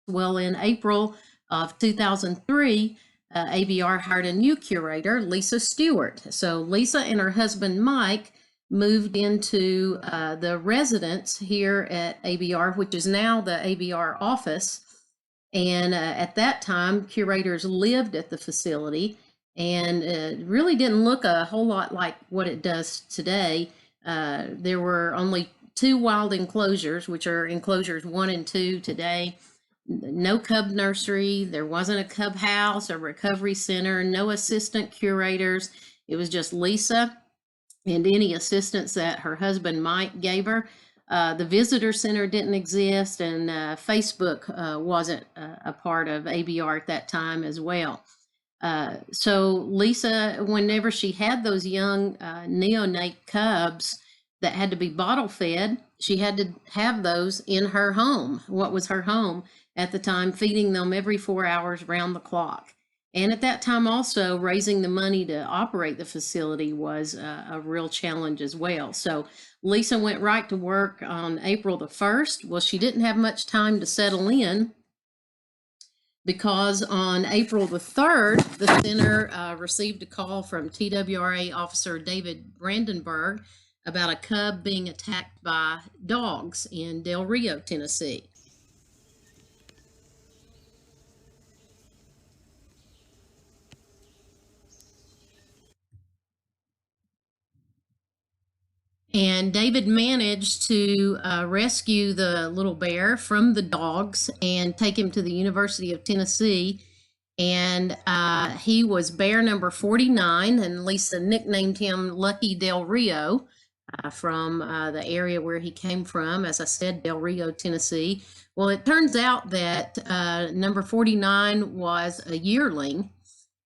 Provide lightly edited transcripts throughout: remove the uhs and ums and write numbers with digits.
Well, in April of 2003, ABR hired a new curator, Lisa Stewart. So Lisa and her husband, Mike, moved into the residence here at ABR, which is now the ABR office. And at that time, curators lived at the facility, and it really didn't look a whole lot like what it does today. There were only two wild enclosures, which are enclosures 1 and 2 today. No cub nursery, there wasn't a cub house or recovery center, no assistant curators. It was just Lisa and any assistance that her husband Mike gave her. The visitor center didn't exist, and Facebook wasn't a part of ABR at that time as well. So Lisa, whenever she had those young neonate cubs that had to be bottle fed, she had to have those in her home. What was her home at the time? Feeding them every 4 hours round the clock. And at that time also, raising the money to operate the facility was a real challenge as well. So Lisa went right to work on April the 1st. Well, she didn't have much time to settle in, because on April the 3rd, the center received a call from TWRA officer David Brandenburg about a cub being attacked by dogs in Del Rio, Tennessee. And David managed to rescue the little bear from the dogs and take him to the University of Tennessee. And he was bear number 49, and Lisa nicknamed him Lucky Del Rio from the area where he came from. As I said, Del Rio, Tennessee. Well, it turns out that number 49 was a yearling,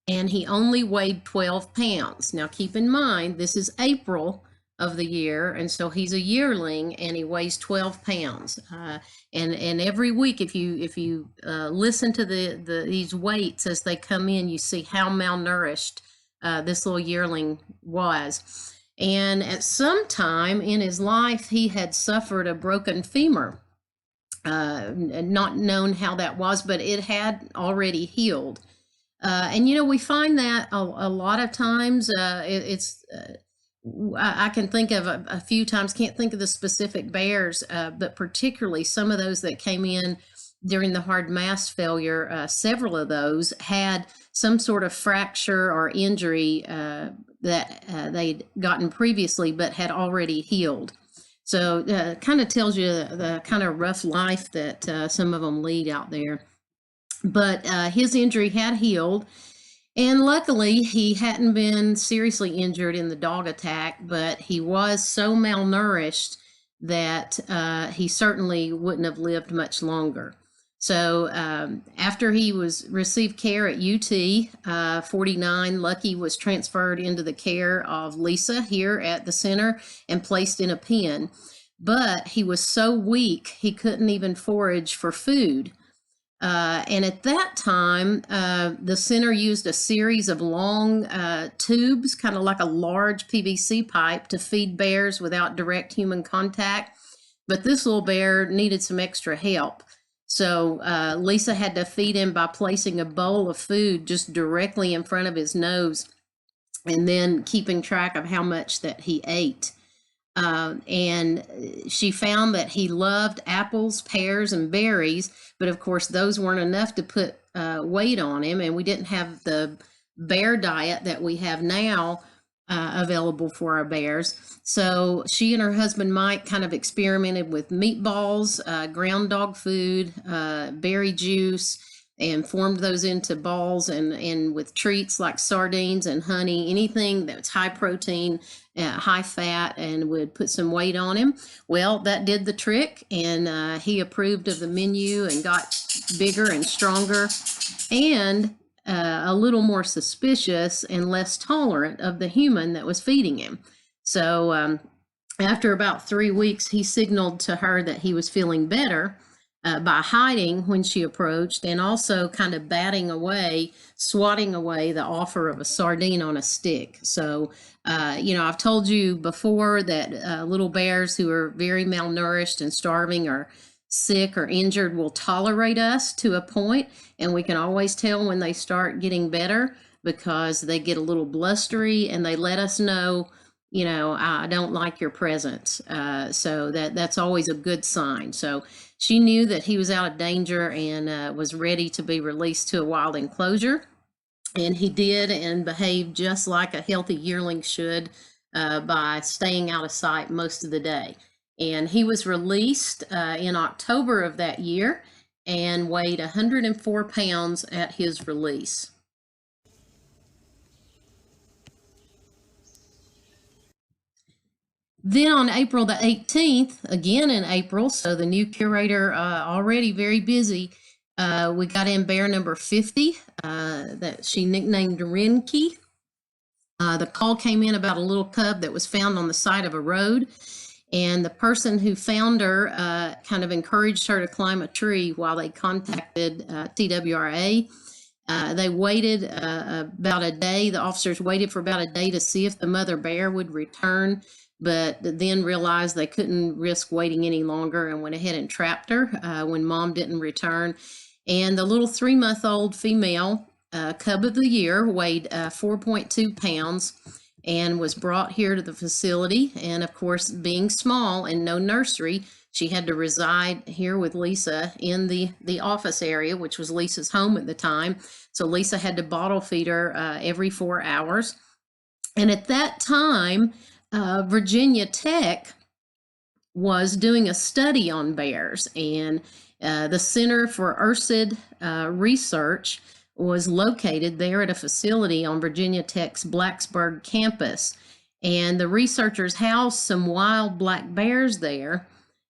and he only weighed 12 pounds. Now, keep in mind, this is April of the year, and so he's a yearling, and he weighs 12 pounds. And every week, if you listen to these weights as they come in, you see how malnourished this little yearling was. And at some time in his life, he had suffered a broken femur. Not known how that was, but it had already healed. And we find that a lot of times. I can think of a few times, can't think of the specific bears, but particularly some of those that came in during the hard mass failure. Several of those had some sort of fracture or injury that they'd gotten previously, but had already healed. So kind of tells you the kind of rough life that some of them lead out there. But his injury had healed. And luckily, he hadn't been seriously injured in the dog attack, but he was so malnourished that he certainly wouldn't have lived much longer. So after he received care at UT 49, Lucky was transferred into the care of Lisa here at the center and placed in a pen. But he was so weak, he couldn't even forage for food. And at that time, the center used a series of long tubes, kind of like a large PVC pipe, to feed bears without direct human contact. But this little bear needed some extra help. So Lisa had to feed him by placing a bowl of food just directly in front of his nose, and then keeping track of how much that he ate. And she found that he loved apples, pears, and berries, but of course those weren't enough to put weight on him, and we didn't have the bear diet that we have now available for our bears. So she and her husband Mike kind of experimented with meatballs, ground dog food, berry juice, and formed those into balls, and with treats like sardines and honey, anything that's high protein, high fat, and would put some weight on him. Well, that did the trick, and he approved of the menu and got bigger and stronger, and a little more suspicious and less tolerant of the human that was feeding him. So after about 3 weeks, he signaled to her that he was feeling better by hiding when she approached, and also kind of swatting away the offer of a sardine on a stick. So, I've told you before that little bears who are very malnourished and starving are sick or injured will tolerate us to a point, and we can always tell when they start getting better because they get a little blustery and they let us know, I don't like your presence. So that's always a good sign. So she knew that he was out of danger and was ready to be released to a wild enclosure. And he did, and behaved just like a healthy yearling should, by staying out of sight most of the day. And he was released in October of that year and weighed 104 pounds at his release. Then on April the 18th, again in April, so the new curator already very busy, we got in bear number 50 that she nicknamed Renkey. The call came in about a little cub that was found on the side of a road, and the person who found her kind of encouraged her to climb a tree while they contacted TWRA. They waited about a day. The officers waited for about a day to see if the mother bear would return, but then realized they couldn't risk waiting any longer and went ahead and trapped her when mom didn't return. And the little 3-month-old female cub of the year weighed 4.2 pounds and was brought here to the facility. And of course, being small and no nursery, she had to reside here with Lisa in the office area, which was Lisa's home at the time. So Lisa had to bottle feed her every 4 hours. And at that time, Virginia Tech was doing a study on bears, and the Center for Ursid Research was located there at a facility on Virginia Tech's Blacksburg campus. And the researchers housed some wild black bears there.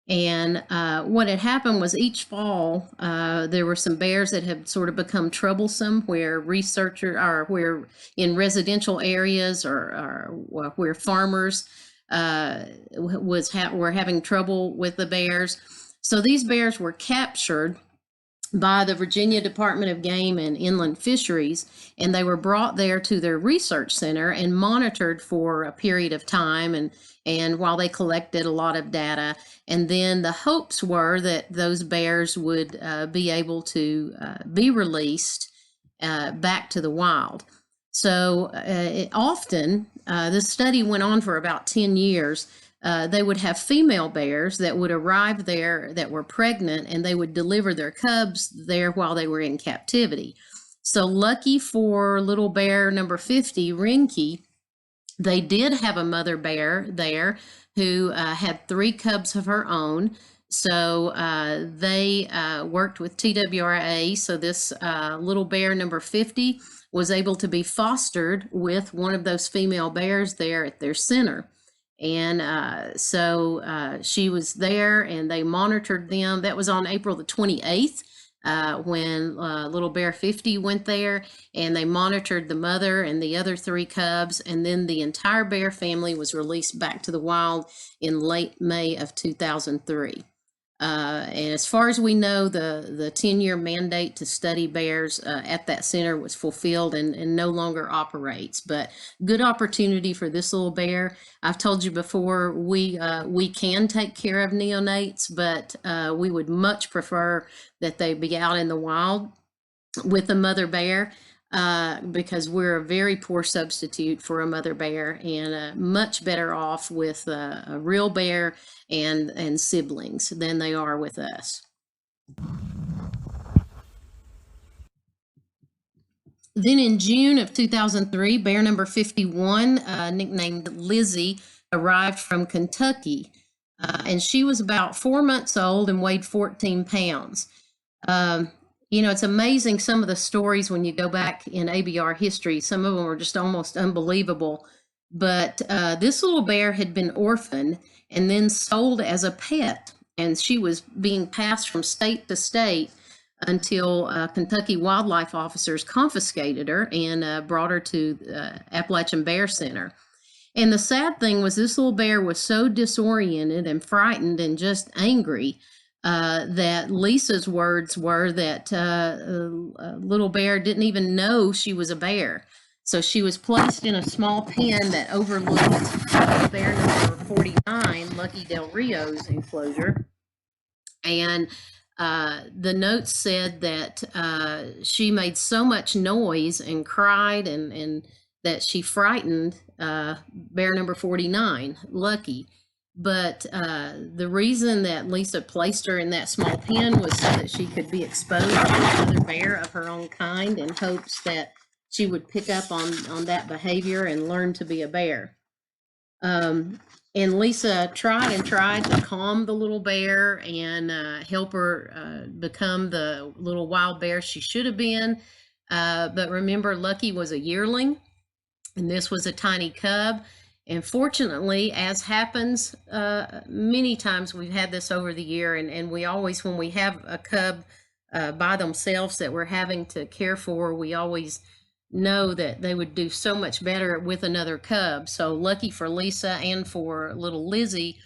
And what had happened was each fall, there were some bears that had sort of become troublesome where where in residential areas or where farmers were having trouble with the bears. So these bears were captured by the Virginia Department of Game and Inland Fisheries, and they were brought there to their research center and monitored for a period of time, and while they collected a lot of data. And then the hopes were that those bears would be able to be released back to the wild. So often, this study went on for about 10 years. They would have female bears that would arrive there that were pregnant, and they would deliver their cubs there while they were in captivity. So lucky for little bear number 50, Renkey, they did have a mother bear there who had 3 cubs of her own. So they worked with TWRA. So this little bear number 50 was able to be fostered with one of those female bears there at their center. And so she was there, and they monitored them. That was on April the 28th when little bear 50 went there, and they monitored the mother and the other 3 cubs. And then the entire bear family was released back to the wild in late May of 2003. And as far as we know, the 10-year mandate to study bears at that center was fulfilled and no longer operates. But good opportunity for this little bear. I've told you before, we can take care of neonates, but we would much prefer that they be out in the wild with a mother bear. Because we're a very poor substitute for a mother bear, and much better off with a real bear and siblings than they are with us. Then in June of 2003, bear number 51, nicknamed Lizzie, arrived from Kentucky, and she was about 4 months old and weighed 14 pounds. It's amazing some of the stories when you go back in ABR history. Some of them are just almost unbelievable. But this little bear had been orphaned and then sold as a pet. And she was being passed from state to state until Kentucky wildlife officers confiscated her and brought her to Appalachian Bear Center. And the sad thing was this little bear was so disoriented and frightened and just angry that Lisa's words were that little bear didn't even know she was a bear. So she was placed in a small pen that overlooked bear number 49, Lucky Del Rio's enclosure. And the notes said that she made so much noise and cried, and that she frightened bear number 49, Lucky. But the reason that Lisa placed her in that small pen was so that she could be exposed to another bear of her own kind, in hopes that she would pick up on that behavior and learn to be a bear. And Lisa tried and tried to calm the little bear and help her become the little wild bear she should have been. But remember, Lucky was a yearling, and this was a tiny cub. And fortunately, as happens many times, we've had this over the year, and we always, when we have a cub by themselves that we're having to care for, we always know that they would do so much better with another cub. So lucky for Lisa and for little Lizzie,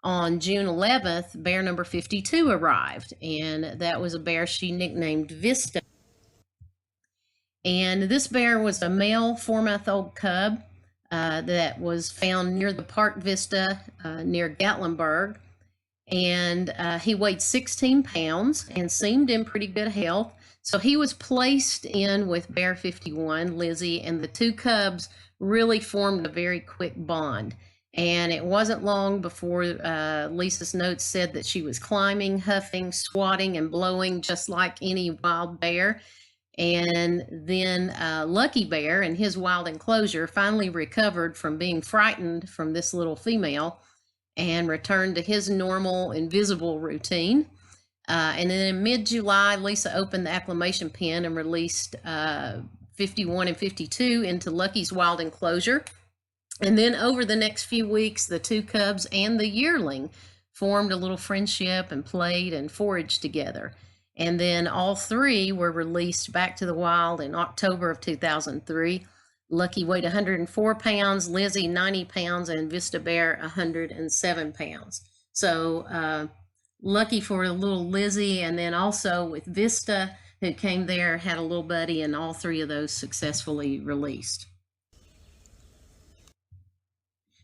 on June 11th, bear number 52 arrived, and that was a bear she nicknamed Vista. And this bear was a male 4-month-old cub that was found near the Park Vista near Gatlinburg. And he weighed 16 pounds and seemed in pretty good health. So he was placed in with bear 51, Lizzie, and the two cubs really formed a very quick bond. And it wasn't long before Lisa's notes said that she was climbing, huffing, swatting, and blowing just like any wild bear. And then Lucky Bear in his wild enclosure finally recovered from being frightened from this little female and returned to his normal invisible routine. And then in mid-July, Lisa opened the acclimation pen and released 51 and 52 into Lucky's wild enclosure. And then over the next few weeks, the two cubs and the yearling formed a little friendship and played and foraged together. And then all three were released back to the wild in October of 2003. Lucky weighed 104 pounds, Lizzie 90 pounds, and Vista Bear 107 pounds. So lucky for little Lizzie, and then also with Vista, who came there, had a little buddy, and all three of those successfully released.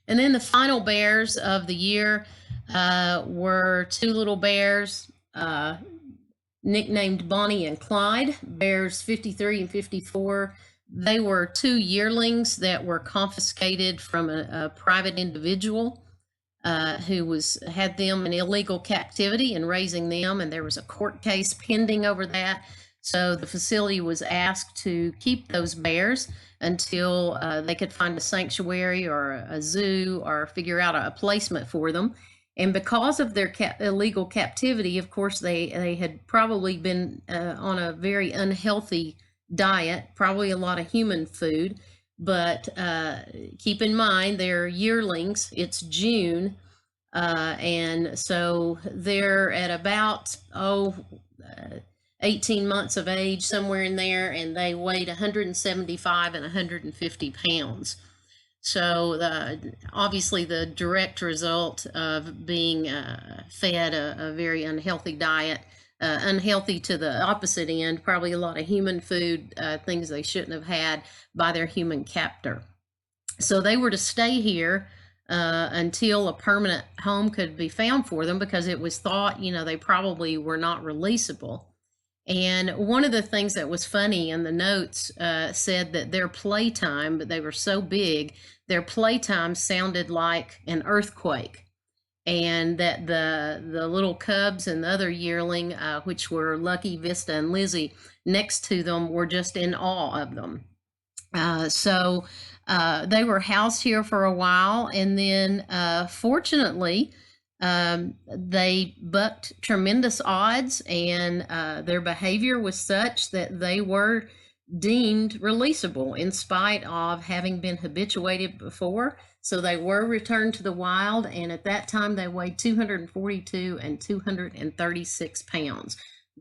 And then the final bears of the year were two little bears nicknamed Bonnie and Clyde, bears 53 and 54. They were two yearlings that were confiscated from a private individual who had them in illegal captivity and raising them, and there was a court case pending over that. So the facility was asked to keep those bears until they could find a sanctuary or a zoo or figure out a placement for them. And because of their illegal captivity, of course, they had probably been on a very unhealthy diet, probably a lot of human food. But keep in mind, they're yearlings. It's June. And so they're at about, 18 months of age, somewhere in there, and they weighed 175 and 150 pounds. So obviously the direct result of being fed a very unhealthy diet, unhealthy to the opposite end, probably a lot of human food, things they shouldn't have had by their human captor. So they were to stay here until a permanent home could be found for them, because it was thought, they probably were not releasable. And one of the things that was funny in the notes said that their playtime, but they were so big, their playtime sounded like an earthquake. And that the little cubs and the other yearling, which were Lucky, Vista, and Lizzie, next to them were just in awe of them. So they were housed here for a while, and then fortunately, they bucked tremendous odds, and their behavior was such that they were deemed releasable in spite of having been habituated before. So they were returned to the wild, and at that time they weighed 242 and 236 pounds.